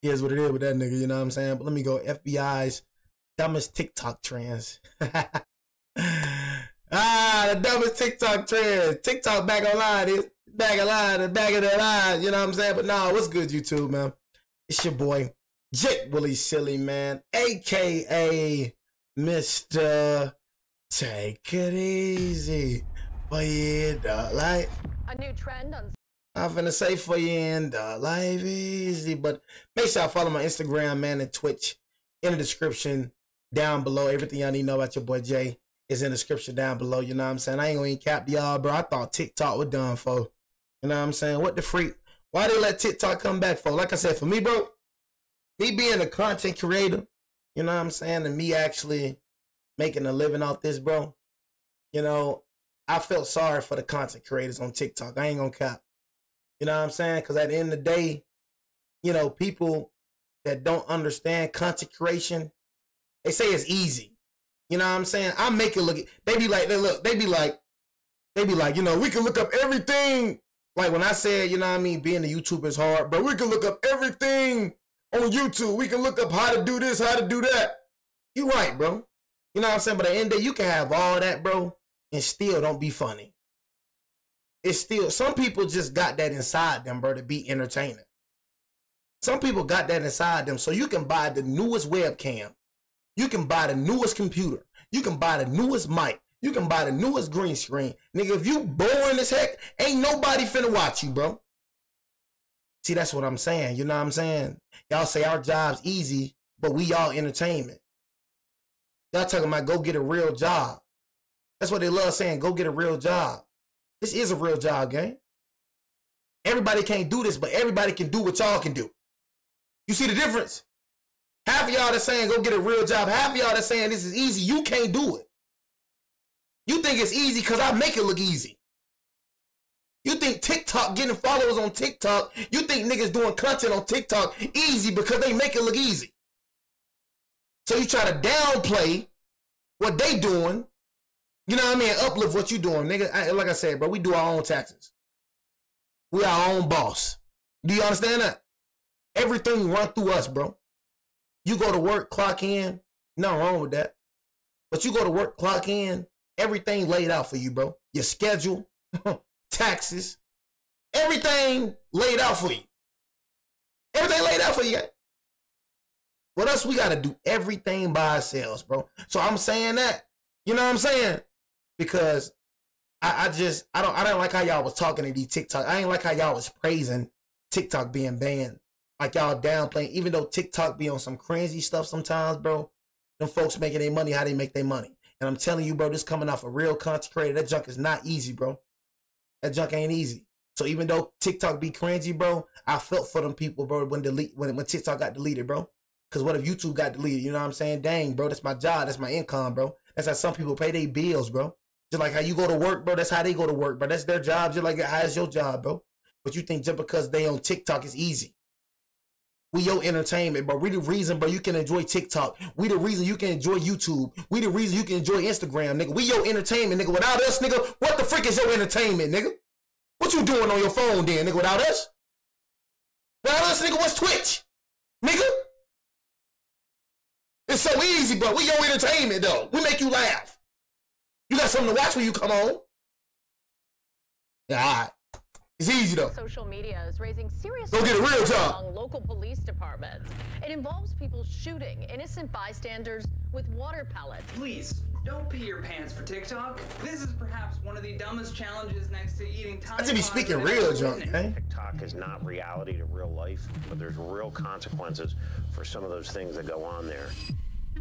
Here's what it is with that nigga, you know what I'm saying? But let me go. FBI's dumbest TikTok trends. The dumbest TikTok trends. TikTok back online. It's back online. Back of the line. You know what I'm saying? But nah, what's good, YouTube, man? It's your boy, Jake Willie Silly, man. AKA Mr. Take It Easy. For you, dog. Like, a new trend on... I'm finna say for you and life easy. But make sure y'all follow my Instagram, man, and Twitch in the description down below. Everything y'all need to know about your boy Jay is in the description down below. You know what I'm saying? I ain't gonna cap y'all, bro. I thought TikTok was done for. You know what I'm saying? What the freak? Why they let TikTok come back for? Like I said, for me, bro, me being a content creator, you know what I'm saying, and me actually making a living off this, bro, you know, I felt sorry for the content creators on TikTok. I ain't gonna cap. You know what I'm saying? Because at the end of the day, you know, people that don't understand content creation, they say it's easy. You know what I'm saying? I make it look, they be like, you know, we can look up everything. Like when I said, you know what I mean, being a YouTuber is hard, but we can look up everything on YouTube. We can look up how to do this, how to do that. You right, bro. You know what I'm saying? But at the end of the day, you can have all that, bro, and still don't be funny. It's still, some people just got that inside them, bro, to be entertaining. Some people got that inside them. So you can buy the newest webcam. You can buy the newest computer. You can buy the newest mic. You can buy the newest green screen. Nigga, if you boring as heck, ain't nobody finna watch you, bro. See, that's what I'm saying. You know what I'm saying? Y'all say our job's easy, but we all entertainment. Y'all talking about go get a real job. That's what they love saying, go get a real job. This is a real job, gang. Everybody can't do this, but everybody can do what y'all can do. You see the difference? Half of y'all that's saying go get a real job. Half of y'all that's saying this is easy. You can't do it. You think it's easy because I make it look easy. You think TikTok, getting followers on TikTok, you think niggas doing content on TikTok easy because they make it look easy. So you try to downplay what they doing. You know what I mean? Uplift what you doing, nigga. Like I said, bro, we do our own taxes. We our own boss. Do you understand that? Everything run through us, bro. You go to work, clock in. Nothing wrong with that. But you go to work, clock in. Everything laid out for you, bro. Your schedule, taxes, everything laid out for you. Everything laid out for you, guys. What else? We got to do everything by ourselves, bro. So I'm saying that. You know what I'm saying? Because I don't like how y'all was talking to these TikTok. I ain't like how y'all was praising TikTok being banned. Like y'all downplaying, even though TikTok be on some crazy stuff sometimes, bro. Them folks making their money how they make their money. And I'm telling you, bro, this coming off a real content creator. That junk is not easy, bro. That junk ain't easy. So even though TikTok be cringy, bro, I felt for them people, bro, when TikTok got deleted, bro. Because what if YouTube got deleted? You know what I'm saying? Dang, bro, that's my job. That's my income, bro. That's how some people pay their bills, bro. Just like how you go to work, bro. That's how they go to work, bro. That's their job. Just like how is your job, bro. But you think just because they on TikTok is easy. We your entertainment, bro. We the reason, bro, you can enjoy TikTok. We the reason you can enjoy YouTube. We the reason you can enjoy Instagram, nigga. We your entertainment, nigga. Without us, nigga, what the frick is your entertainment, nigga? What you doing on your phone then, nigga, without us? Without us, nigga, what's Twitch? Nigga? It's so easy, bro. We your entertainment, though. We make you laugh. You got something to watch when you come on. Yeah, all right. It's easy, though. Social media is raising serious go get a real job among local police departments. It involves people shooting innocent bystanders with water pellets. Please, don't pee your pants for TikTok. This is perhaps one of the dumbest challenges next to eating time. I just be speaking real junk, eh? TikTok is not reality to real life, but there's real consequences for some of those things that go on there.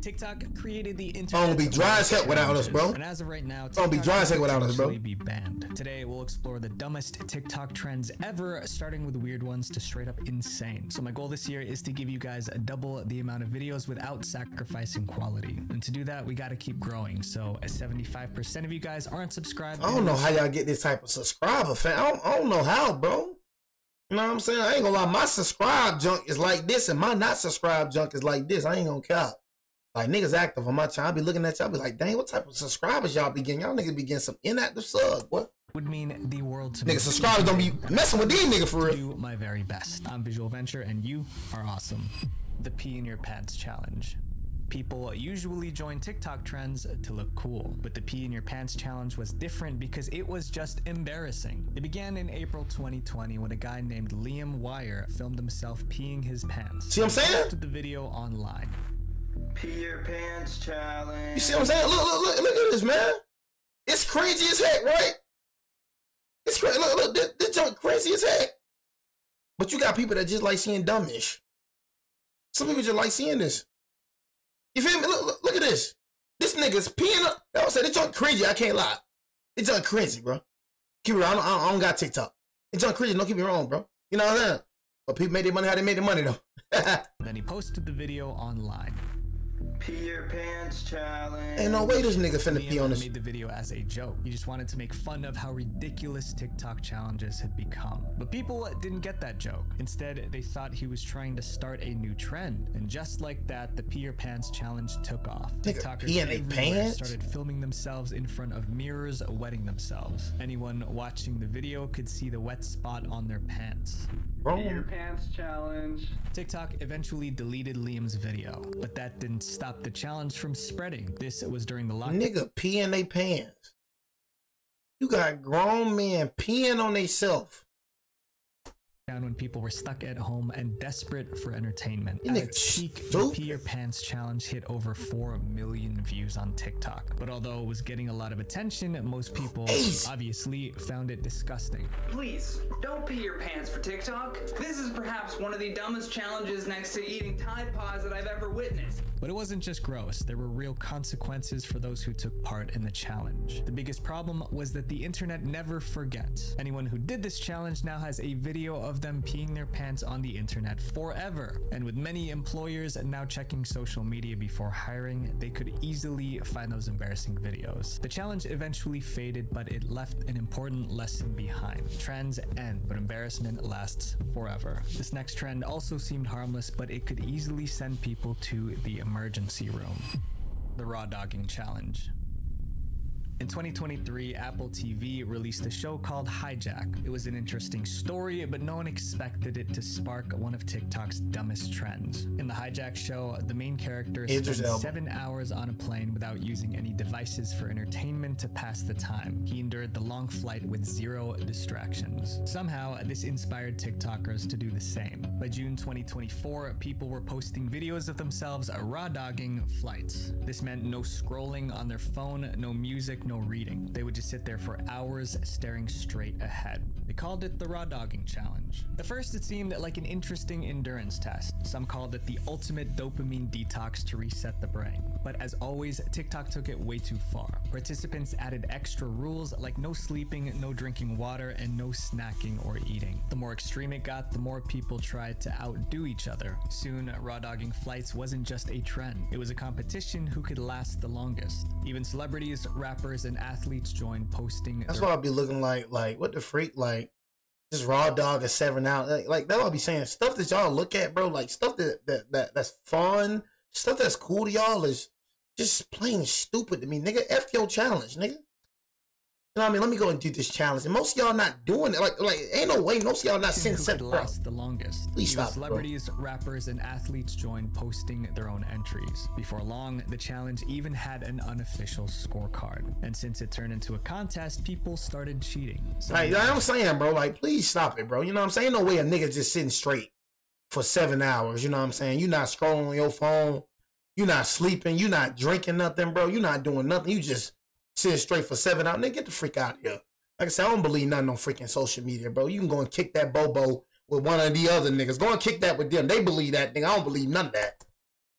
TikTok created the internet. Gonna be dry as heck without us, bro. And as of right now, gonna be dry as heck without us, bro. Be banned. Today, we'll explore the dumbest TikTok trends ever, starting with weird ones to straight up insane. So my goal this year is to give you guys double the amount of videos without sacrificing quality. And to do that, we got to keep growing. So 75% of you guys aren't subscribed. I don't know how y'all get this type of subscriber, fam. I don't know how, bro. You know what I'm saying? I ain't gonna lie. My subscribe junk is like this, and my not subscribe junk is like this. I ain't gonna cap. Like niggas active on my channel. I be looking at y'all, be like, dang, what type of subscribers y'all be getting? Y'all niggas be getting some inactive subs, what? Would mean the world to me. Nigga, subscribers don't be messing with these niggas for real. Do my very best. I'm Visual Venture, and you are awesome. The pee in your pants challenge. People usually join TikTok trends to look cool, but the pee in your pants challenge was different because it was just embarrassing. It began in April 2020 when a guy named Liam Wire filmed himself peeing his pants. See what I'm saying? He posted the video online. Pee your pants challenge. You see what I'm saying? Look at this, man. It's crazy as heck, right? It's crazy. Look, this junk crazy as heck. But you got people that just like seeing dumbish. Some people just like seeing this. You feel me? Look at this. This nigga's peeing up. I said this junk crazy. I can't lie. It's junk crazy, bro. Keep it real. I don't got TikTok. It's junk crazy. Don't keep me wrong, bro. You know what I'm saying? But people made their money how they made their money, though. Then he posted the video online. Pee your pants challenge. Ain't no way this nigga finna pee on this. Made the video as a joke. He just wanted to make fun of how ridiculous TikTok challenges had become. But people didn't get that joke. Instead, they thought he was trying to start a new trend. And just like that, the pee your pants challenge took off. TikTokers everywhere started filming themselves in front of mirrors, wetting themselves. Anyone watching the video could see the wet spot on their pants. Pee your pants challenge. TikTok eventually deleted Liam's video, but that didn't stop the challenge from spreading. This was during the lockdown. Nigga peeing they pants. You got grown men peeing on themselves. When people were stuck at home and desperate for entertainment. At its peak, the Pee Your Pants challenge hit over 4 million views on TikTok. But although it was getting a lot of attention, most people obviously found it disgusting. Please, don't pee your pants for TikTok. This is perhaps one of the dumbest challenges next to eating Tide Pods that I've ever witnessed. But it wasn't just gross. There were real consequences for those who took part in the challenge. The biggest problem was that the internet never forgets. Anyone who did this challenge now has a video of them peeing their pants on the internet forever. And with many employers now checking social media before hiring, they could easily find those embarrassing videos. The challenge eventually faded, but it left an important lesson behind. Trends end, but embarrassment lasts forever. This next trend also seemed harmless, but it could easily send people to the emergency room. The raw dogging challenge. In 2023, Apple TV released a show called Hijack. It was an interesting story, but no one expected it to spark one of TikTok's dumbest trends. In the Hijack show, the main character spent 7 hours on a plane without using any devices for entertainment to pass the time. He endured the long flight with 0 distractions. Somehow, this inspired TikTokers to do the same. By June 2024, people were posting videos of themselves raw dogging flights. This meant no scrolling on their phone, no music, no reading. They would just sit there for hours staring straight ahead. They called it the raw dogging challenge. At first, it seemed like an interesting endurance test. Some called it the ultimate dopamine detox to reset the brain. But as always, TikTok took it way too far. Participants added extra rules like no sleeping, no drinking water, and no snacking or eating. The more extreme it got, the more people tried to outdo each other. Soon, raw dogging flights wasn't just a trend. It was a competition who could last the longest. Even celebrities, rappers, and athletes joined posting. That's why I'll be looking like what the freak, like just raw dog at 7 hours. Like that I'll be saying stuff that y'all look at, bro. Like stuff that's fun, stuff that's cool to y'all is just plain stupid to me, nigga. F your challenge, nigga. You know what I mean? Let me go and do this challenge. And most of y'all not doing it. Like ain't no way most of y'all not sitting set last the longest. Please stop, celebrities, rappers, and athletes joined posting their own entries. Before long, the challenge even had an unofficial scorecard. And since it turned into a contest, people started cheating. Like I'm saying, bro, like please stop it, bro. You know what I'm saying? Ain't no way a nigga just sitting straight for 7 hours. You know what I'm saying? You're not scrolling on your phone. You're not sleeping. You're not drinking nothing, bro. You're not doing nothing. You just sitting straight for 7 hours. Nigga, get the freak out of here. Like I said, I don't believe nothing on freaking social media, bro. You can go and kick that Bobo with one of the other niggas. Go and kick that with them. They believe that thing. I don't believe none of that.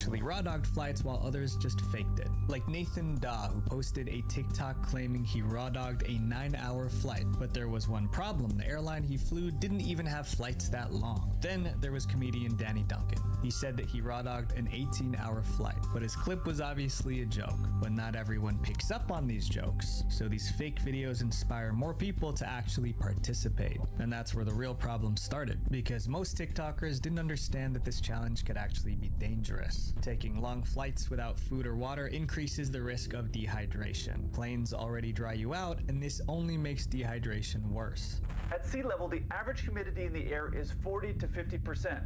Raw dogged flights while others just faked it. Like Nathan Daw, who posted a TikTok claiming he raw dogged a 9-hour flight. But there was one problem. The airline he flew didn't even have flights that long. Then there was comedian Danny Duncan. He said that he raw dogged an 18-hour flight, but his clip was obviously a joke. But not everyone picks up on these jokes, so these fake videos inspire more people to actually participate. And that's where the real problem started, because most TikTokers didn't understand that this challenge could actually be dangerous. Taking long flights without food or water increases the risk of dehydration. Planes already dry you out, and this only makes dehydration worse. At sea level, the average humidity in the air is 40 to 50%,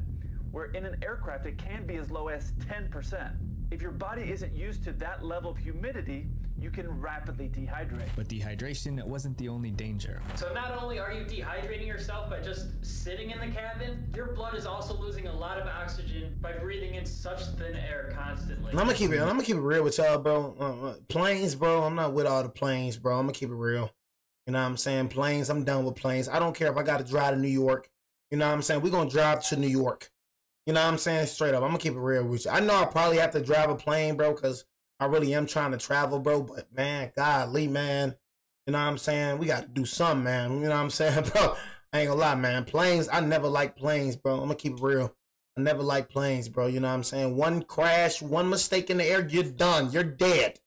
where in an aircraft it can be as low as 10%. If your body isn't used to that level of humidity, you can rapidly dehydrate. But dehydration wasn't the only danger. So not only are you dehydrating yourself by just sitting in the cabin, your blood is also losing a lot of oxygen by breathing in such thin air constantly. And I'm gonna keep it real with y'all, bro. Planes, bro. I'm not with all the planes, bro. I'm gonna keep it real. You know what I'm saying? Planes, I'm done with planes. I don't care if I gotta drive to New York. You know what I'm saying? We're gonna drive to New York. You know what I'm saying? Straight up. I'm gonna keep it real with you. I know I probably have to drive a plane, bro, because I really am trying to travel, bro. But man, golly, man. You know what I'm saying? We gotta do something, man. You know what I'm saying, bro? I ain't gonna lie, man. Planes, I never liked planes, bro. I'm gonna keep it real. I never liked planes, bro. You know what I'm saying? One crash, one mistake in the air, you're done. You're dead.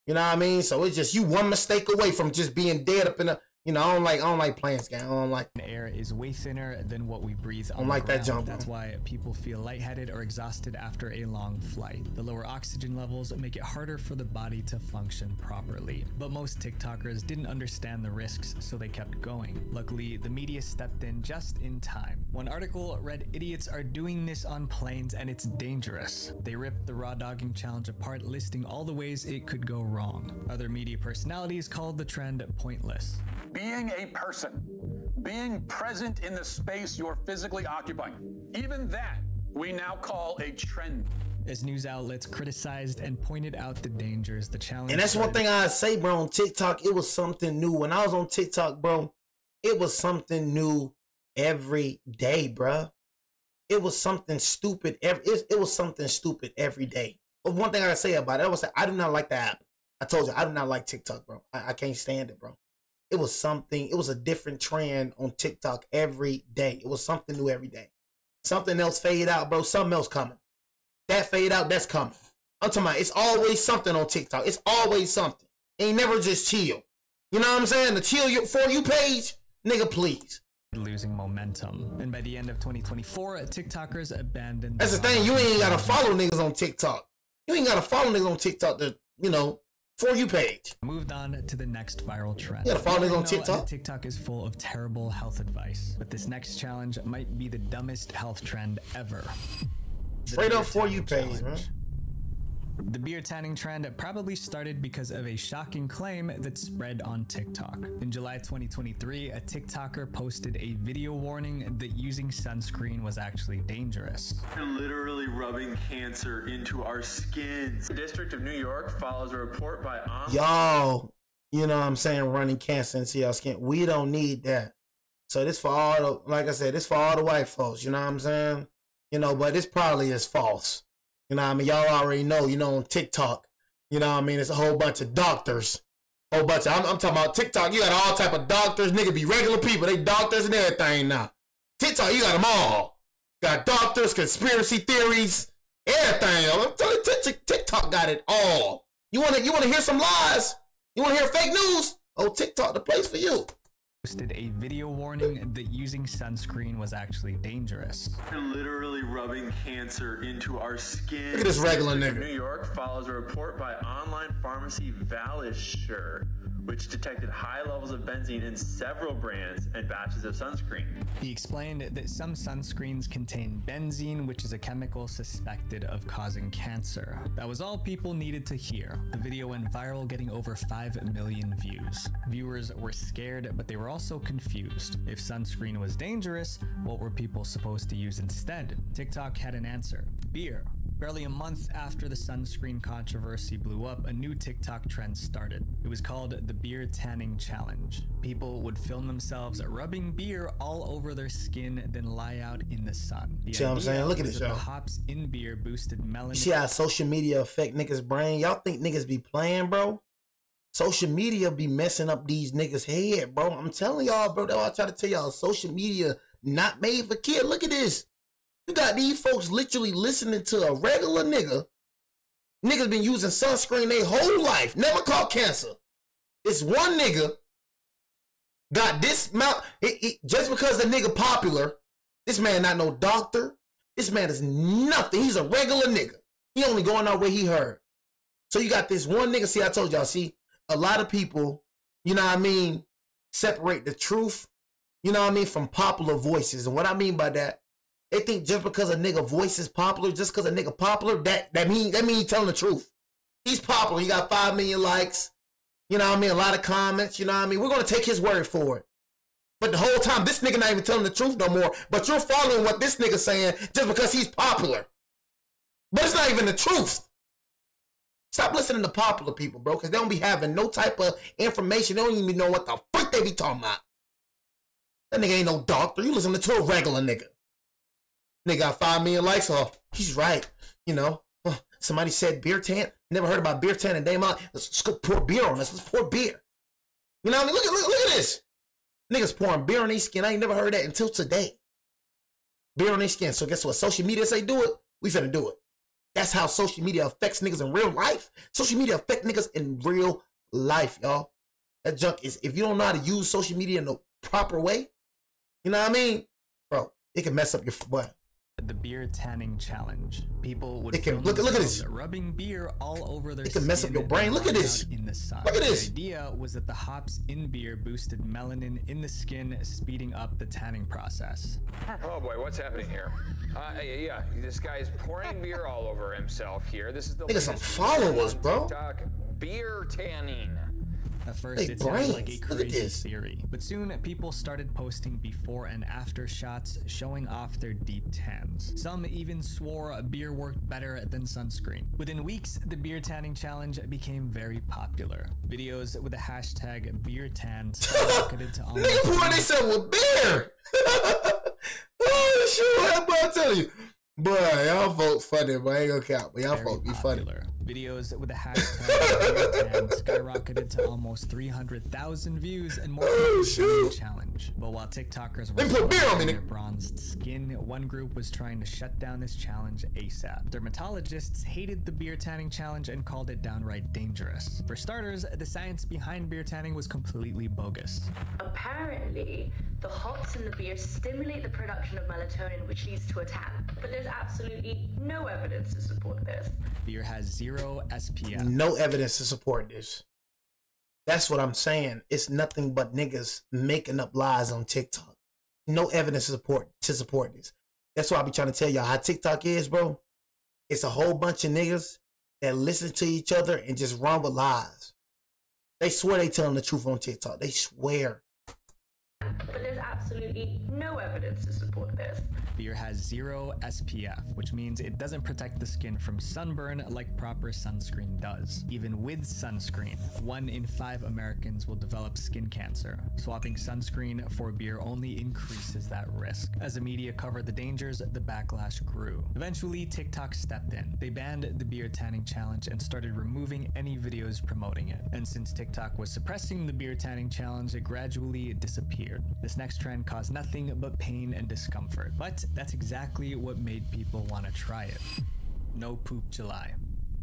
You know what I mean? So it's just you one mistake away from just being dead up in the. You know, I don't like planes, gang. I don't like. Air is way thinner than what we breathe on I don't like that jump. That's why people feel lightheaded or exhausted after a long flight. The lower oxygen levels make it harder for the body to function properly. But most TikTokers didn't understand the risks, so they kept going. Luckily, the media stepped in just in time. One article read, "Idiots are doing this on planes and it's dangerous." They ripped the raw dogging challenge apart, listing all the ways it could go wrong. Other media personalities called the trend pointless. Being a person, being present in the space you're physically occupying, even that we now call a trend. As news outlets criticized and pointed out the dangers, the challenge. And that's one thing I say, bro, on TikTok, it was something new. When I was on TikTok, bro, it was something new every day, bro. It was something stupid. It was something stupid every day. But one thing I gotta say about it, I was I do not like the app. I told you, I do not like TikTok, bro. I can't stand it, bro. It was something, it was a different trend on TikTok every day. It was something new every day. Something else fade out, bro. Something else coming. That fade out, that's coming. I'm talking about, it's always something on TikTok. It's always something. Ain't never just chill. You know what I'm saying? The chill For You page, nigga, please. Losing momentum. And by the end of 2024, TikTokers abandoned. That's the thing. You ain't got to follow niggas on TikTok. You ain't got to follow niggas on TikTok to, you know, For You page. Moved on to the next viral trend. You gotta follow niggas on TikTok. TikTok is full of terrible health advice, but this next challenge might be the dumbest health trend ever. Straight up For You page, man. The beer tanning trend probably started because of a shocking claim that spread on TikTok. In July 2023, a TikToker posted a video warning that using sunscreen was actually dangerous. We're literally rubbing cancer into our skins. The District of New York follows a report by Y'all, you know what I'm saying, running cancer into our skin. We don't need that. So this for all the, like I said, this for all the white folks, you know what I'm saying? You know, but this probably is false. You know what I mean? Y'all already know, you know, on TikTok, you know what I mean? It's a whole bunch of doctors. I'm talking about TikTok. You got all type of doctors. Nigga be regular people. They doctors and everything now. TikTok, you got them all. Got doctors, conspiracy theories, everything. I'm telling you, TikTok got it all. You wanna hear some lies? You wanna hear fake news? Oh, TikTok, the place for you. Posted a video warning that using sunscreen was actually dangerous. We're literally rubbing cancer into our skin. Look at this regular nigga. New York follows a report by online pharmacy Valisure, which detected high levels of benzene in several brands and batches of sunscreen. He explained that some sunscreens contain benzene, which is a chemical suspected of causing cancer. That was all people needed to hear. The video went viral, getting over 5 million views. Viewers were scared, but they were also confused. If sunscreen was dangerous, what were people supposed to use instead? TikTok had an answer: beer. Barely a month after the sunscreen controversy blew up, a new TikTok trend started. It was called the Beer Tanning Challenge. People would film themselves rubbing beer all over their skin, then lie out in the sun. See what I'm saying? Look at this, The y'all. hops in beer boosted melanin. You see how social media affect niggas' brain? Y'all think niggas be playing, bro? Social media be messing up these niggas' head, bro. I'm telling y'all, bro. That's why I try to tell y'all. Social media not made for kids. Look at this. You got these folks literally listening to a regular nigga. Niggas been using sunscreen their whole life. Never caught cancer. It's one nigga got this amount. Just because the nigga popular, this man not no doctor. This man is nothing. He's a regular nigga. He only going out where he heard. So you got this one nigga. See, I told y'all, see, a lot of people, you know what I mean, separate the truth, you know what I mean, from popular voices. And what I mean by that, they think just because a nigga voice is popular, just because a nigga popular, that mean he telling the truth. He's popular. He got 5 million likes. You know what I mean? A lot of comments. You know what I mean? We're going to take his word for it. But the whole time, this nigga not even telling the truth no more. But you're following what this nigga saying just because he's popular. But it's not even the truth. Stop listening to popular people, bro, because they don't be having no type of information. They don't even know what the fuck they be talking about. That nigga ain't no doctor. You listening to a regular nigga. Nigga got 5 million likes. Oh, he's right. You know, somebody said beer tan. Never heard about beer tan and day month. Let's go pour beer on us. Let's pour beer. You know what I mean? Look at this. Niggas pouring beer on their skin. I ain't never heard that until today. Beer on their skin. So guess what? Social media say do it. We finna do it. That's how social media affects niggas in real life. Social media affect niggas in real life, y'all. That junk is, if you don't know how to use social media in the proper way, you know what I mean? Bro, it can mess up your butt. The beer tanning challenge. People would look at this. Rubbing beer all over their skin. It can mess up your brain. Look at this. In the sun. Look at this. The idea was that the hops in beer boosted melanin in the skin, speeding up the tanning process. Oh boy, what's happening here? Yeah, this guy's pouring beer all over himself here. This is the nigga some followers, bro. TikTok, beer tanning. At first, it sounded like a crazy theory, but soon people started posting before and after shots showing off their deep tans. Some even swore beer worked better than sunscreen. Within weeks, the beer tanning challenge became very popular. Videos with the hashtag BeerTans skyrocketed to almost... Nigga pouring themselves with beer! Oh, shit, I'm telling you. Boy, y'all folks funny, but I ain't gonna count. But y'all folks be funny. Videos with the hashtag skyrocketed to almost 300,000 views and more people joined the challenge. But while TikTokers were put beer on me, their bronzed skin, one group was trying to shut down this challenge ASAP. Dermatologists hated the beer tanning challenge and called it downright dangerous. For starters, the science behind beer tanning was completely bogus. Apparently, the hops in the beer stimulate the production of melatonin, which leads to a tan. But there's absolutely no evidence to support this. Beer has 0 SPF. No evidence to support this. That's what I'm saying. It's nothing but niggas making up lies on TikTok. No evidence to support this. That's why I be trying to tell y'all how TikTok is, bro. It's a whole bunch of niggas that listen to each other and just run with lies. They swear they telling the truth on TikTok. They swear. But there's absolutely no evidence to support this. Beer has 0 SPF, which means it doesn't protect the skin from sunburn like proper sunscreen does. Even with sunscreen, 1 in 5 Americans will develop skin cancer. Swapping sunscreen for beer only increases that risk. As the media covered the dangers, the backlash grew. Eventually, TikTok stepped in. They banned the beer tanning challenge and started removing any videos promoting it. And since TikTok was suppressing the beer tanning challenge, it gradually disappeared. This next trend caused nothing but pain and discomfort. But that's exactly what made people want to try it. No Poop July.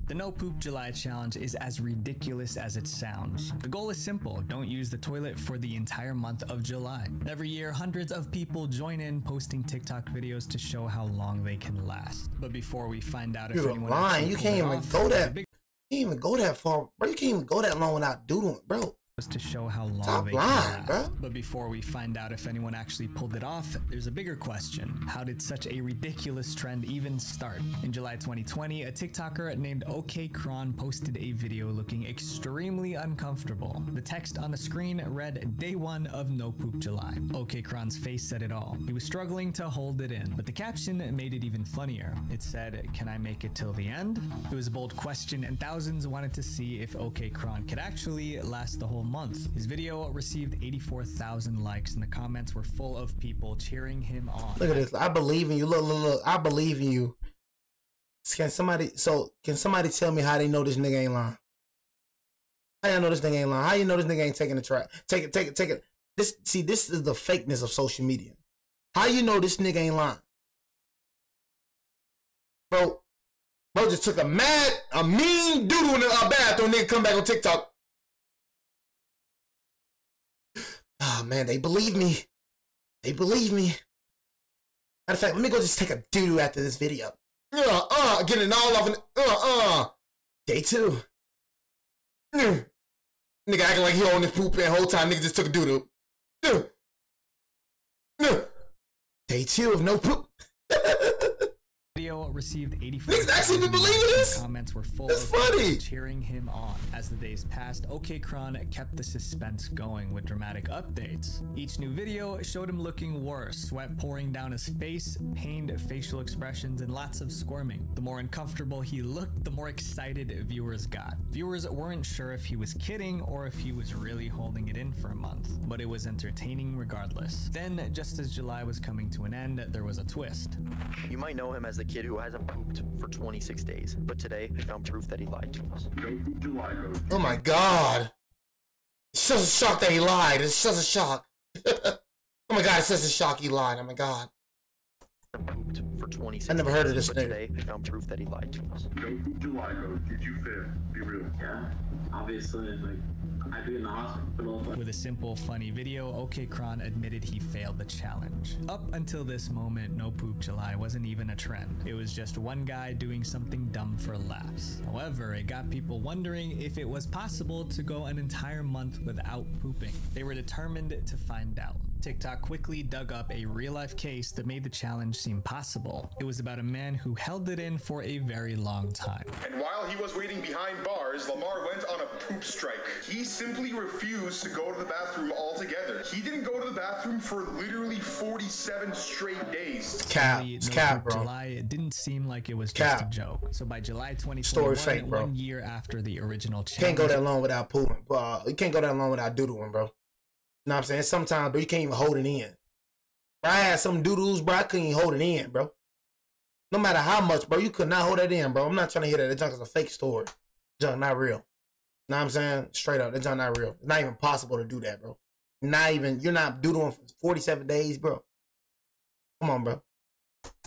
The No Poop July challenge is as ridiculous as it sounds. The goal is simple: don't use the toilet for the entire month of July. Every year, hundreds of people join in posting TikTok videos to show how long they can last. But before we find out if anyone lying, you can't even go that. You can't even go that far, bro. You can't even go that long without doing it, bro. To show how long they can last. But before we find out if anyone actually pulled it off, there's a bigger question. How did such a ridiculous trend even start? In July 2020, a TikToker named OK Kron posted a video looking extremely uncomfortable. The text on the screen read, "Day 1 of No Poop July." OK Kron's face said it all. He was struggling to hold it in, but the caption made it even funnier. It said, "Can I make it till the end?" It was a bold question, and thousands wanted to see if OK Kron could actually last the whole month. His video received 84,000 likes, and the comments were full of people cheering him on. Look at this. I believe in you. Look. I believe in you. Can somebody tell me how they know this nigga ain't lying? How y'all know this nigga ain't lying? How you know this nigga ain't taking a try? Take it. This is the fakeness of social media. How you know this nigga ain't lying? Bro just took a mean doodle in a bathroom, nigga come back on TikTok. Oh man, they believe me. They believe me. Matter of fact, let me go just take a doo-doo after this video. Getting it all off. Day 2. Nigga acting like he on this poop and whole time nigga just took a doo-doo. Day 2 of no poop. Video received 84. Niggas actually been believing this? Comments were full That's of funny. cheering him on. As the days passed, OK Kron kept the suspense going with dramatic updates. Each new video showed him looking worse, sweat pouring down his face, pained facial expressions, and lots of squirming. The more uncomfortable he looked, the more excited viewers got. Viewers weren't sure if he was kidding or if he was really holding it in for a month, but it was entertaining regardless. Then, just as July was coming to an end, there was a twist. You might know him as the kid who hasn't pooped for 26 days, but today I found proof that he lied to us. Oh my god. It's such a shock that he lied. It's such a shock. Oh my god, it's such a shock he lied. Oh my god. Pooped for 26 I never heard of this but nigga. today I found proof that he lied to us. July, did you fail? Be real. Yeah, obviously, like, I'd be in the hospital. With a simple, funny video, OK Kron admitted he failed the challenge. Up until this moment, No Poop July wasn't even a trend. It was just one guy doing something dumb for laughs. However, it got people wondering if it was possible to go an entire month without pooping. They were determined to find out. TikTok quickly dug up a real-life case that made the challenge seem possible. It was about a man who held it in for a very long time. And while he was waiting behind bars, Lamar went on a poop strike. He simply refused to go to the bathroom altogether. He didn't go to the bathroom for literally 47 straight days. It's cap. It's cap, bro. July, it didn't seem like it was Cap. just a joke. So by July 2021, Story fake, bro. 1 year after the original challenge, Can't go that long without pooping. You can't go that long without doodling, bro. You know what I'm saying? Sometimes, bro, you can't even hold it in. Bro, I had some doodles, bro. I couldn't even hold it in, bro. No matter how much, bro, you could not hold that in, bro. I'm not trying to hear that. That junk is a fake story. Junk not real. You know what I'm saying? Straight up, that junk not real. It's not even possible to do that, bro. You're not doodling for 47 days, bro. Come on, bro.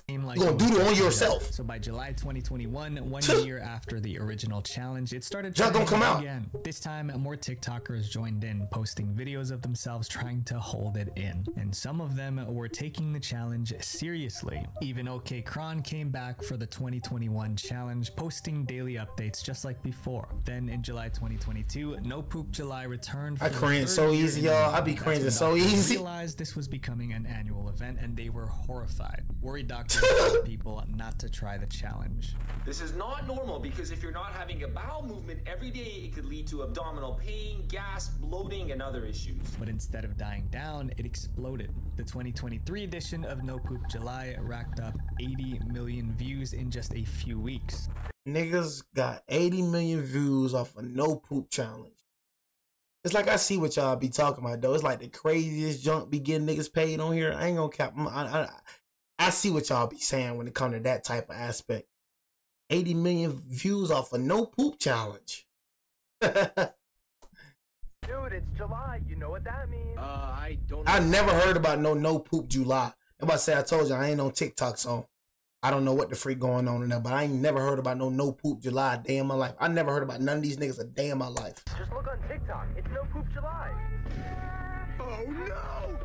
Like you're gonna doodle on yourself. So by July 2021, 1 year after the original challenge, it started Junk don't come out again. This time, more TikTokers joined in, posting videos of themselves trying to hold it in. And some of them were taking the challenge seriously. Even OK Kron came back for the 2021 challenge, posting daily updates just like before. Then in July 2022, No Poop July returned. I cringe so easy, y'all. I be cringing so easy. Realized this was becoming an annual event, and they were horrified. Worried doctors people not to try the challenge. This is not normal because if you're not having a bowel movement every day, it could lead to abdominal pain, gas, bloating, and other issues. But instead of dying down, it exploded. The 2023 edition of No Poop July racked up 80 million views in just a few weeks. Niggas got 80 million views off a No Poop challenge. It's like I see what y'all be talking about, though. It's like the craziest junk be getting niggas paid on here. I ain't gonna cap. I see what y'all be saying when it comes to that type of aspect. 80 million views off a No Poop challenge. Dude, it's July. You know what that means. I don't know. I never heard about No Poop July. Nobody say I told you I ain't on TikTok, so I don't know what the freak going on in there, but I ain't never heard about No Poop July a day in my life. I never heard about none of these niggas a day in my life. Just look on TikTok. It's No Poop July. Oh no!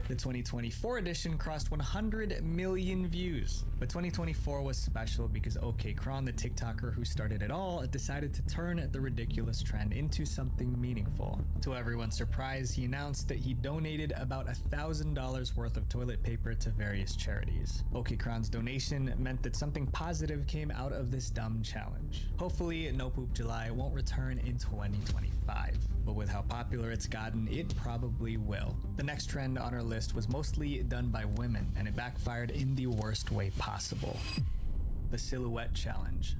The 2024 edition crossed 100 million views. But 2024 was special because OK Kron, the TikToker who started it all, decided to turn the ridiculous trend into something meaningful. To everyone's surprise, he announced that he donated about $1,000 worth of toilet paper to various charities. OK Kron's donation meant that something positive came out of this dumb challenge. Hopefully, No Poop July won't return in 2025. But with how popular it's gotten, it probably will. The next trend on our list was mostly done by women, and it backfired in the worst way possible. The Silhouette Challenge.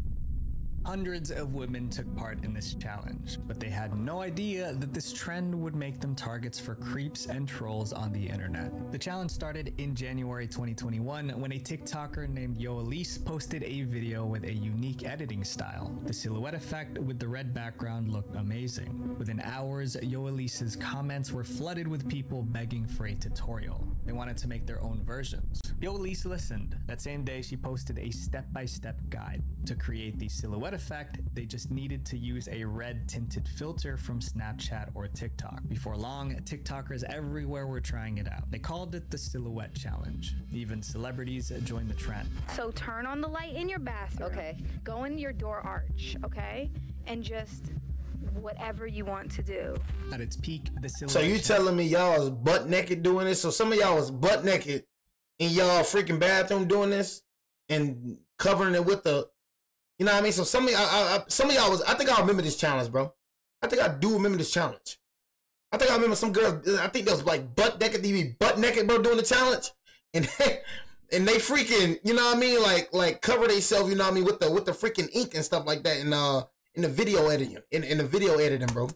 Hundreds of women took part in this challenge, but they had no idea that this trend would make them targets for creeps and trolls on the internet. The challenge started in January 2021 when a TikToker named Yoelise posted a video with a unique editing style. The silhouette effect with the red background looked amazing. Within hours, Yoelise's comments were flooded with people begging for a tutorial. They wanted to make their own versions. Yoelise listened. That same day, she posted a step-by-step guide to create the silhouette effect, they just needed to use a red tinted filter from Snapchat or TikTok. Before long, TikTokers everywhere were trying it out. They called it the Silhouette Challenge. Even celebrities joined the trend. So turn on the light in your bathroom. Okay. Go in your door arch, okay? And just whatever you want to do. At its peak, the Silhouette So you telling me y'all was butt naked doing this? So some of y'all was butt naked in y'all freaking bathroom doing this and covering it with the, you know what I mean? So some of y'all was, I think I remember this challenge, bro. I think I do remember this challenge. I think I remember some girls, I think they was like butt naked, they be butt naked, bro, doing the challenge. And they freaking, you know what I mean? Like cover themselves, you know what I mean, with the freaking ink and stuff like that. And in the video editing, in the video editing, bro.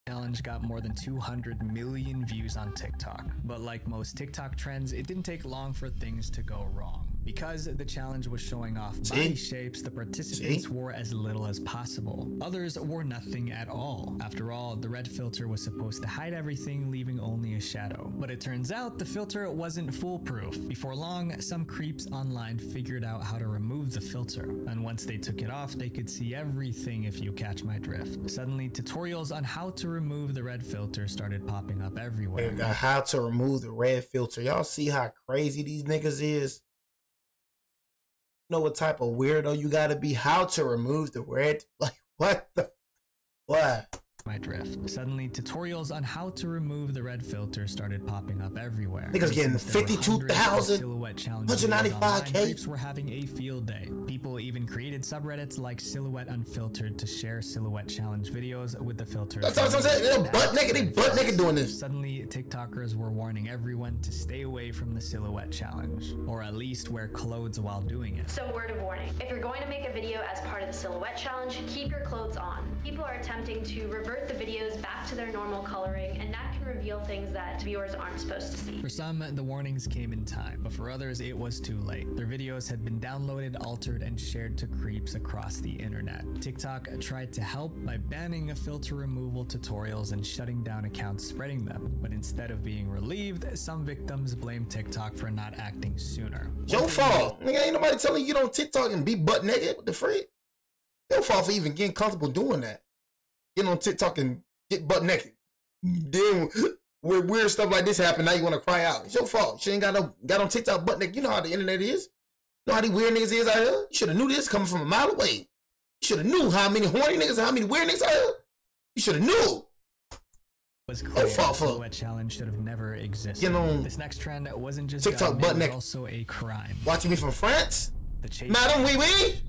Challenge got more than 200 million views on TikTok. But like most TikTok trends, it didn't take long for things to go wrong. Because the challenge was showing off body shapes, the participants wore as little as possible. Others wore nothing at all. After all, the red filter was supposed to hide everything, leaving only a shadow. But it turns out the filter wasn't foolproof. Before long, some creeps online figured out how to remove the filter. And once they took it off, they could see everything, if you catch my drift. Suddenly, tutorials on how to remove the red filter started popping up everywhere. How to remove the red filter. Y'all see how crazy these niggas is? Know what type of weirdo you gotta be? How to remove the red? Like, what the? What? My drift. Suddenly, tutorials on how to remove the red filter started popping up everywhere. Niggas getting 52,000, 195K. Creeps were having a field day. People even created subreddits like Silhouette Unfiltered to share Silhouette Challenge videos with the filters. That's what I'm saying. They're butt naked. They butt naked doing this. Suddenly, TikTokers were warning everyone to stay away from the Silhouette Challenge, or at least wear clothes while doing it. So, word of warning: if you're going to make a video as part of the Silhouette Challenge, keep your clothes on. People are attempting to revert the videos back to their normal coloring, and that can reveal things that viewers aren't supposed to see. For some, the warnings came in time, but for others, it was too late. Their videos had been downloaded, altered, and shared to creeps across the internet. TikTok tried to help by banning filter removal tutorials and shutting down accounts spreading them. But instead of being relieved, some victims blamed TikTok for not acting sooner. Your fault. Nigga, ain't nobody telling you don't TikTok and be butt naked. What the freak? Your fault for even getting comfortable doing that. Get on TikTok and get butt naked. Then with weird stuff like this happen, now you want to cry out. It's your fault. She ain't got on TikTok butt naked. You know how the internet is. You know how these weird niggas is out here. You should have knew this coming from a mile away. You should have knew how many horny niggas and how many weird niggas out here. You should have knew. Was clear the Silhouette Challenge should have never existed. You know, this next trend wasn't just TikTok butt naked. It was also a crime. Watching me from France? The chase. Madam, oui.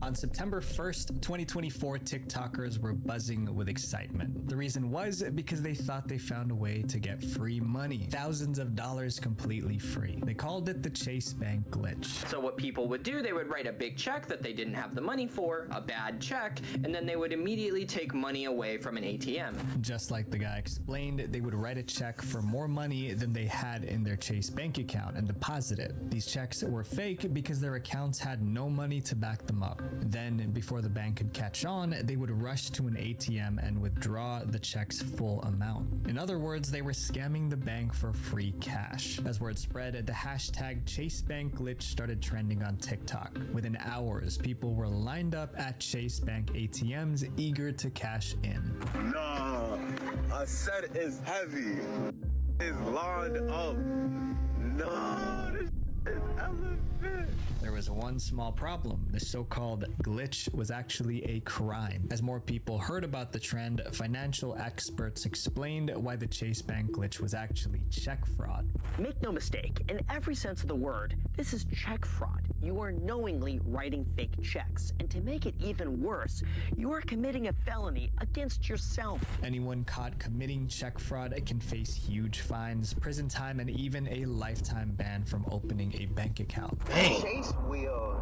On September 1st, 2024, TikTokers were buzzing with excitement. The reason was because they thought they found a way to get free money. Thousands of dollars completely free. They called it the Chase Bank glitch. So what people would do, they would write a big check that they didn't have the money for, a bad check, and then they would immediately take money away from an ATM. Just like the guy explained, they would write a check for more money than they had in their Chase Bank account and deposit it. These checks were fake because their accounts had no money to back them up. Then, before the bank could catch on, they would rush to an ATM and withdraw the check's full amount. In other words, they were scamming the bank for free cash. As word spread, the hashtag Chase Bank glitch started trending on TikTok. Within hours, people were lined up at Chase Bank ATMs eager to cash in. Nah, I said it's heavy. It's lined up. No, this is elephant. There was one small problem. The so-called glitch was actually a crime. As more people heard about the trend, financial experts explained why the Chase Bank glitch was actually check fraud. Make no mistake, in every sense of the word, this is check fraud. You are knowingly writing fake checks, and to make it even worse, you are committing a felony against yourself. Anyone caught committing check fraud can face huge fines, prison time, and even a lifetime ban from opening a bank account. Chase will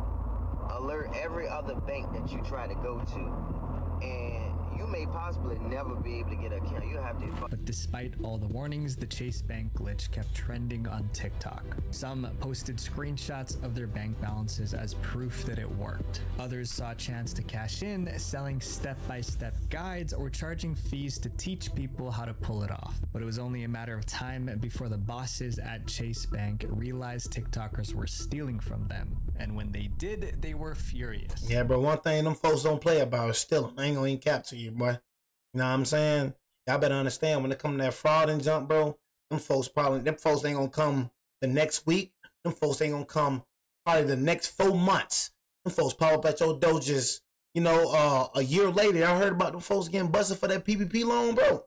alert every other bank that you try to go to, and you may possibly never be able to get an account. You have to. But despite all the warnings, the Chase Bank glitch kept trending on TikTok. Some posted screenshots of their bank balances as proof that it worked. Others saw a chance to cash in, selling step-by-step guides or charging fees to teach people how to pull it off. But it was only a matter of time before the bosses at Chase Bank realized TikTokers were stealing from them And when they did, they were furious. Yeah, bro, one thing them folks don't play about is stealing. I ain't gonna even cap to you, boy. You know what I'm saying? Y'all better understand when it come to that fraud and jump, bro, them folks ain't gonna come the next week. Them folks ain't gonna come probably the next 4 months. Them folks pop up at your dojas, you know, a year later. I heard about them folks getting busted for that PPP loan, bro.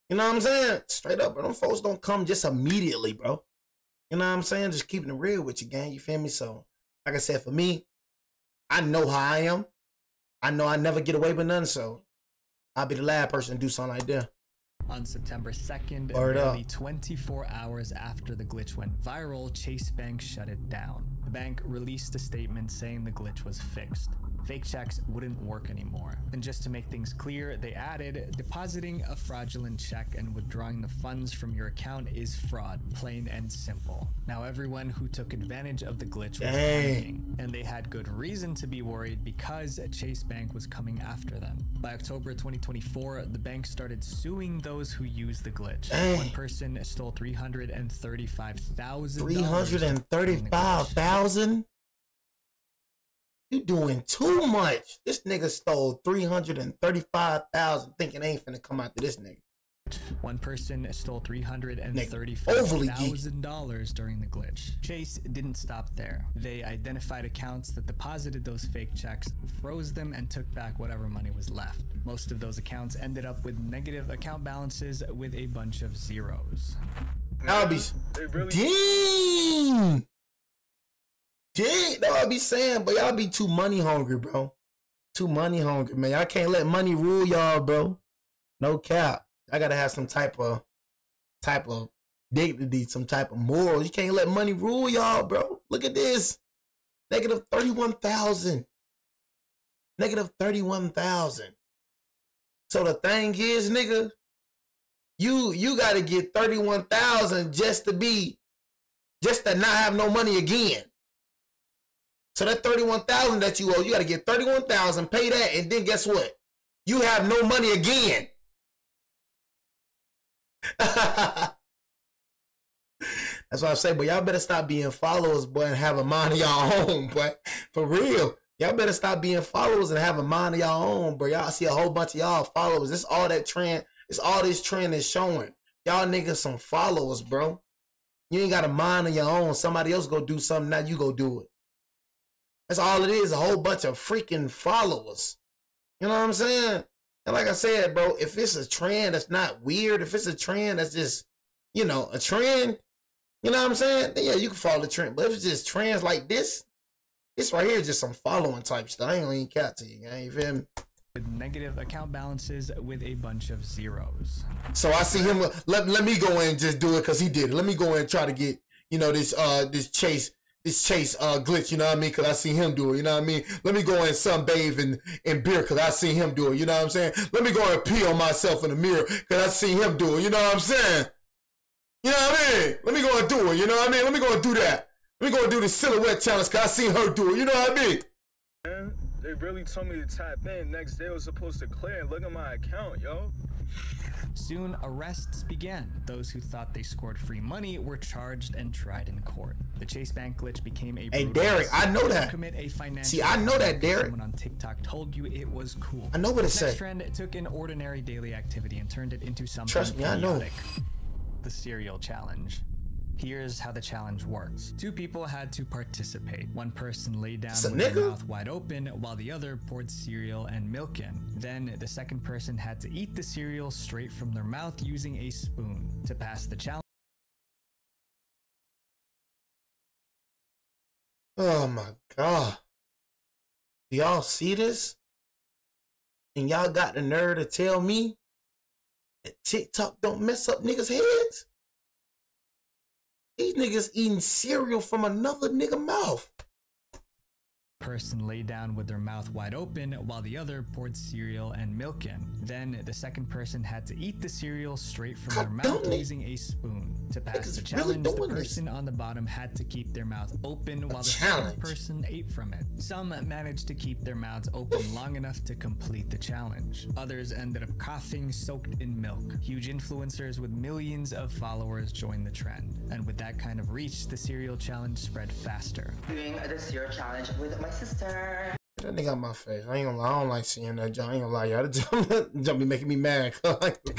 You know what I'm saying? Straight up, bro. Them folks don't come just immediately, bro. You know what I'm saying? Just keeping it real with you, gang. You feel me? So, like I said, for me, I know how I am. I know I never get away with nothing, so I'll be the last person to do something like that. On September 2nd, Word barely up. 24 hours after the glitch went viral, Chase Bank shut it down. The bank released a statement saying the glitch was fixed. Fake checks wouldn't work anymore. And just to make things clear, they added, depositing a fraudulent check and withdrawing the funds from your account is fraud, plain and simple. Now everyone who took advantage of the glitch was panicking, and they had good reason to be worried because Chase Bank was coming after them. By October 2024, the bank started suing those who used the glitch. One person stole $335,000. $335,000? You doing too much. This nigga stole $335,000 thinking ain't finna come after this nigga. One person stole $335,000 during the glitch. Chase didn't stop there. They identified accounts that deposited those fake checks, froze them, and took back whatever money was left. Most of those accounts ended up with negative account balances with a bunch of zeros. I'll be Dang, no, I be saying, but y'all be too money hungry, bro. Too money hungry, man. Y'all can't let money rule y'all, bro. No cap. I gotta have some type of dignity, some type of morals. You can't let money rule y'all, bro. Look at this. Negative 31,000. Negative 31,000. So the thing is, nigga, you gotta get 31,000 just to not have no money again. So that 31,000 that you owe, you got to get 31,000, pay that, and then guess what? You have no money again. That's what I say, but y'all better stop being followers, boy, and have a mind of y'all own, boy. For real. Y'all better stop being followers and have a mind of y'all own, bro. Y'all see a whole bunch of y'all followers. It's all that trend. It's all this trend is showing. Y'all niggas some followers, bro. You ain't got a mind of your own. Somebody else go do something, now you go do it. That's all it is, a whole bunch of freaking followers. You know what I'm saying? And like I said, bro, if it's a trend that's not weird, if it's a trend that's just, you know, a trend, you know what I'm saying? Then yeah, you can follow the trend. But if it's just trends like this right here is just some following type stuff. I ain't gonna even cat to you, gang. You feel me? With negative account balances with a bunch of zeros. So I see him, let me go in and just do it because he did it. Let me go in and try to get, you know, this Chase glitch, you know what I mean? Because I see him do it, you know what I mean? Let me go and sunbathe in beer because I see him do it, you know what I'm saying? Let me go and pee on myself in the mirror because I see him do it, you know what I'm saying? You know what I mean? Let me go and do it, you know what I mean? Let me go and do that. Let me go and do the silhouette challenge because I seen her do it, you know what I mean? Man, they really told me to tap in. Next day I was supposed to clear and look at my account, yo. Soon, arrests began. Those who thought they scored free money were charged and tried in court. The Chase Bank glitch became a Hey, Derek, I know that. See, I know that, Derek. Someone on TikTok told you it was cool. I know what it said. This trend took an ordinary daily activity and turned it into something Trust me, I know. chaotic. The cereal challenge. Here's how the challenge works. Two people had to participate. One person lay down with their mouth wide open while the other poured cereal and milk in. Then the second person had to eat the cereal straight from their mouth using a spoon. To pass the challenge. Oh my God. Do y'all see this? And y'all got the nerve to tell me that TikTok don't mess up niggas' heads? These niggas eating cereal from another nigga mouth. person lay down with their mouth wide open while the other poured cereal and milk in. Then the second person had to eat the cereal straight from their mouth using a spoon. To pass the challenge, the person on the bottom had to keep their mouth open while the second person ate from it. Some managed to keep their mouths open long enough to complete the challenge. Others ended up coughing soaked in milk. Huge influencers with millions of followers joined the trend. And with that kind of reach, the cereal challenge spread faster. Doing the cereal challenge with my sister. That nigga on my face. I ain't gonna lie. I don't like seeing that jump. I ain't gonna lie, y'all. The jump be making me mad.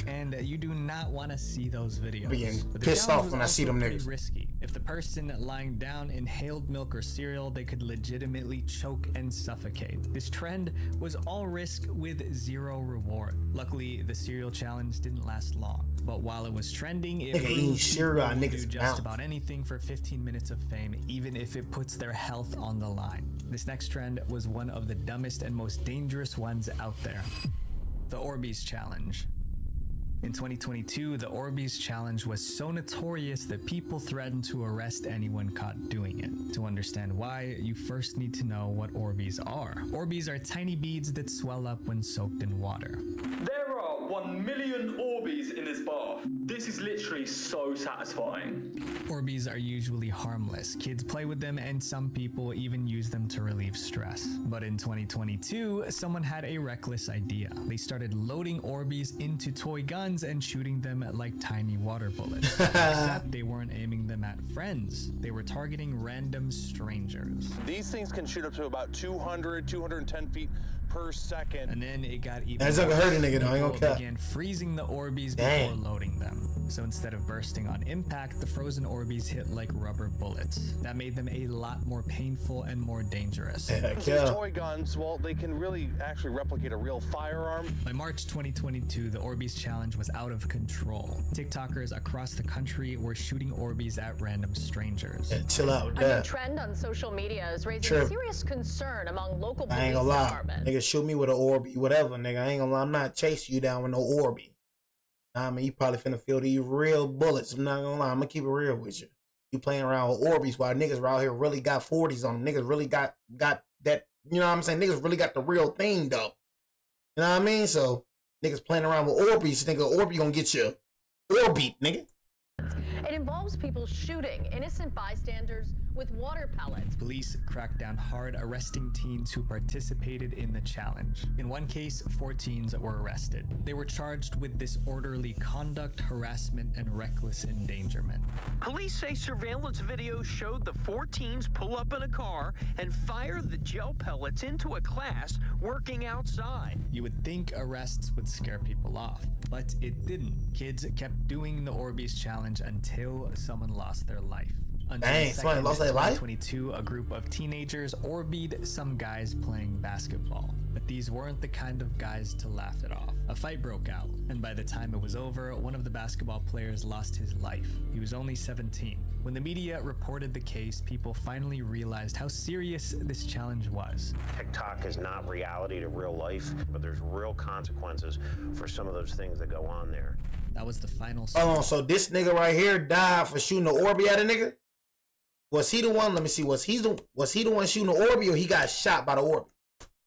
And you do not want to see those videos. Being pissed off when I see them niggas. Risky. If the person lying down inhaled milk or cereal, they could legitimately choke and suffocate. This trend was all risk with zero reward. Luckily, the cereal challenge didn't last long. But while it was trending, it proved people would do just about anything for 15 minutes of fame, even if it puts their health on the line. This next trend was one of the dumbest and most dangerous ones out there. The Orbeez Challenge. In 2022, the Orbeez Challenge was so notorious that people threatened to arrest anyone caught doing it. To understand why, you first need to know what Orbeez are. Orbeez are tiny beads that swell up when soaked in water. There are 1 million Orbeez in this bath. This is literally so satisfying. Orbeez are usually harmless. Kids play with them and some people even use them to relieve stress. But in 2022, someone had a reckless idea. They started loading Orbeez into toy guns and shooting them like tiny water bullets. Except they weren't aiming them at friends. They were targeting random strangers. These things can shoot up to about 200, 210 feet per second. And then it got even That's not gonna hurt a nigga though, I ain't gonna People cap. began freezing the Orbeez before loading them. So instead of bursting on impact, the frozen Orbeez hit like rubber bullets. That made them a lot more painful and more dangerous. These toy guns, well, they can really actually replicate a real firearm. By March 2022, the Orbeez challenge was out of control. TikTokers across the country were shooting Orbeez at random strangers. Yeah, chill out with A new that. trend on social media is raising Trip. serious concern among local I ain't police gonna lie. departments. Nigga, shoot me with an Orbeez, whatever, nigga. I ain't gonna lie. I'm not chasing you down with no Orbeez. I mean, you probably finna feel these real bullets. I'm not gonna lie. I'm gonna keep it real with you. You playing around with Orbeez while niggas around here really got 40s on them. Niggas really got that, you know what I'm saying? Niggas really got the real thing, though. You know what I mean? So, niggas playing around with Orbeez. Nigga, Orbeez gonna get you Orbeez, nigga. It involves people shooting innocent bystanders with water pellets. Police cracked down hard, arresting teens who participated in the challenge. In one case, 4 teens were arrested. They were charged with disorderly conduct, harassment, and reckless endangerment. Police say surveillance video showed the 4 teens pull up in a car and fire the gel pellets into a class working outside. You would think arrests would scare people off, but it didn't. Kids kept doing the Orbeez challenge until someone lost their life. On Dang, somebody lost their life? 2022, a group of teenagers Orbeezed some guys playing basketball. But these weren't the kind of guys to laugh it off. A fight broke out, and by the time it was over, one of the basketball players lost his life. He was only 17. When the media reported the case, people finally realized how serious this challenge was. TikTok is not reality to real life, but there's real consequences for some of those things that go on there. That was the final. Oh, so this nigga right here died for shooting the Orbeez at a nigga? Was he the one? Let me see. Was he the one shooting the Orbeez, or he got shot by the Orbeez?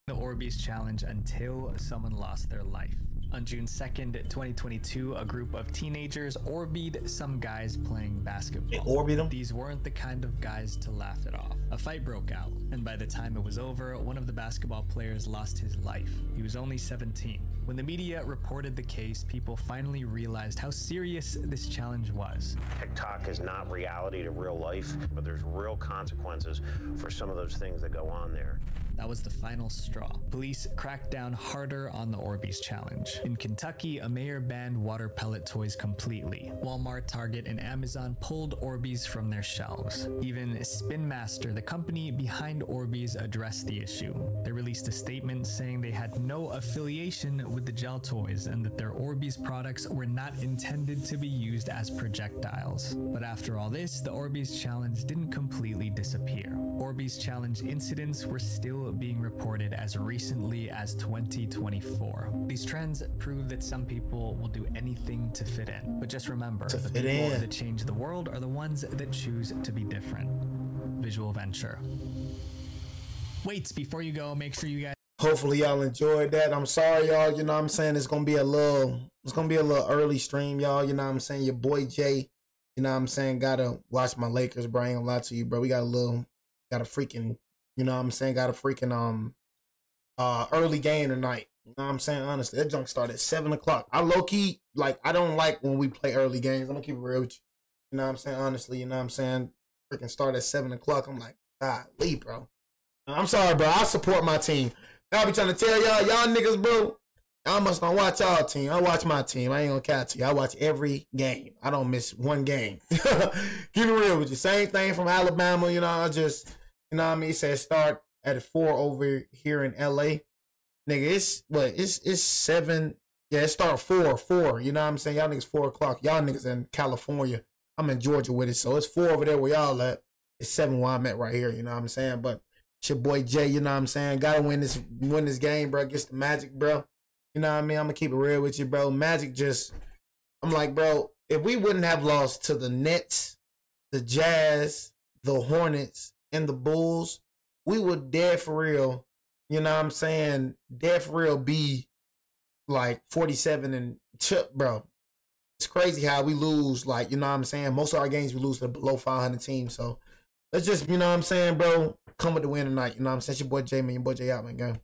The Orbeez challenge until someone lost their life. On June 2nd, 2022, a group of teenagers Orbeezed some guys playing basketball. Orbeezed them? These weren't the kind of guys to laugh it off. A fight broke out, and by the time it was over, one of the basketball players lost his life. He was only 17. When the media reported the case, people finally realized how serious this challenge was. TikTok is not reality to real life, but there's real consequences for some of those things that go on there. That was the final straw. Police cracked down harder on the Orbeez challenge. In Kentucky, a mayor banned water pellet toys completely. Walmart, Target, and Amazon pulled Orbeez from their shelves. Even Spin Master, the company behind Orbeez, addressed the issue. They released a statement saying they had no affiliation with the gel toys and that their Orbeez products were not intended to be used as projectiles. But after all this, the Orbeez challenge didn't completely disappear. Orbeez challenge incidents were still being reported as recently as 2024. These trends prove that some people will do anything to fit in. But just remember, the people that change the world are the ones that choose to be different. Visual Venture. weights before you go. Make sure you guys. Hopefully y'all enjoyed that. I'm sorry, y'all. You know what I'm saying? It's gonna be a little early stream, y'all. You know what I'm saying? Your boy Jay, you know what I'm saying, gotta watch my Lakers, bro. I ain't gonna lie to you, bro. We got a freaking, you know what I'm saying, early game tonight. You know what I'm saying? Honestly, that junk started at 7 o'clock. I low-key, like, I don't like when we play early games. I'm gonna keep it real with you. You know what I'm saying? Honestly, you know what I'm saying? Freaking start at 7 o'clock. I'm like, golly, bro. I'm sorry, bro. I support my team. I'll be trying to tell y'all niggas, bro, y'all must not watch y'all team. I watch my team. I ain't gonna catch you. I watch every game. I don't miss one game. Keep it real with you. Same thing from Alabama, you know, you know what I mean? It says start at 4 over here in LA. Nigga, it's 7. Yeah, it start 4. You know what I'm saying? Y'all niggas 4 o'clock. Y'all niggas in California. I'm in Georgia with it. So it's 4 over there where y'all at. It's 7 where I'm at right here. You know what I'm saying? But it's your boy Jay, you know what I'm saying? Gotta win this game, bro. Against the Magic, bro. You know what I mean? I'm gonna keep it real with you, bro. Magic I'm like, bro, if we wouldn't have lost to the Nets, the Jazz, the Hornets, and the Bulls, we would dead for real, you know what I'm saying, dead for real be like 47 and chip, bro. It's crazy how we lose, like, you know what I'm saying? Most of our games we lose to below 500 teams. So let's just, you know what I'm saying, bro, come with the win tonight. You know what I'm saying? It's your boy Jay, man. Your boy Jay out, man. Gang.